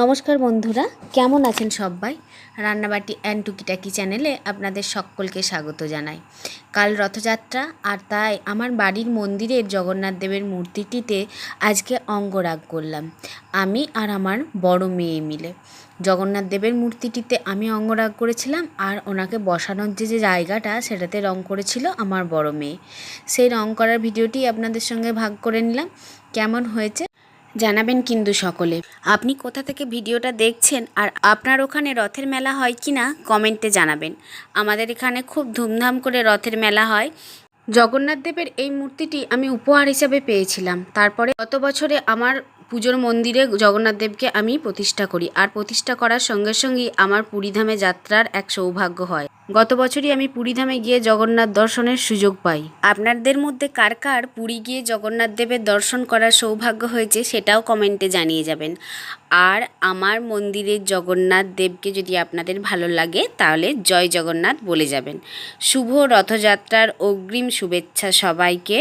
নমস্কার বন্ধুরা, কেমন আছেন সবাই? রান্নাবাটি অ্যান্ড টুকিটাকি চ্যানেলে আপনাদের সকলকে স্বাগত জানাই। কাল রথযাত্রা, আর তাই আমার বাড়ির মন্দিরের জগন্নাথ দেবের মূর্তিটিতে আজকে অঙ্গরাগ করলাম আমি আর আমার বড় মেয়ে মিলে। জগন্নাথ দেবের মূর্তিটিতে আমি অঙ্গরাগ করেছিলাম, আর ওনাকে বসানোর যে জায়গাটা সেটাতে রং করেছিল আমার বড় মেয়ে। সেই রং করার ভিডিওটি আপনাদের সঙ্গে ভাগ করে নিলাম। কেমন হয়েছে জানাবেন কিন্তু সকলে। আপনি কোথা থেকে ভিডিওটা দেখছেন আর আপনার ওখানে রথের মেলা হয় কি না কমেন্টে জানাবেন। আমাদের এখানে খুব ধুমধাম করে রথের মেলা হয়। জগন্নাথ দেবের এই মূর্তিটি আমি উপহার হিসাবে পেয়েছিলাম। তারপরে গত বছরে আমার পুজোর মন্দিরে জগন্নাথ দেবকে আমি প্রতিষ্ঠা করি, আর প্রতিষ্ঠা করার সঙ্গে সঙ্গেই আমার পুরীধামে যাত্রার এক সৌভাগ্য হয়। গত বছরই আমি পুরীধামে গিয়ে জগন্নাথ দর্শনের সুযোগ পাই। আপনাদের মধ্যে কার কার পুরী গিয়ে জগন্নাথ দেবের দর্শন করার সৌভাগ্য হয়েছে সেটাও কমেন্টে জানিয়ে যাবেন। আর আমার মন্দিরের জগন্নাথ দেবকে যদি আপনাদের ভালো লাগে তাহলে জয় জগন্নাথ বলে যাবেন। শুভ রথযাত্রার অগ্রিম শুভেচ্ছা সবাইকে।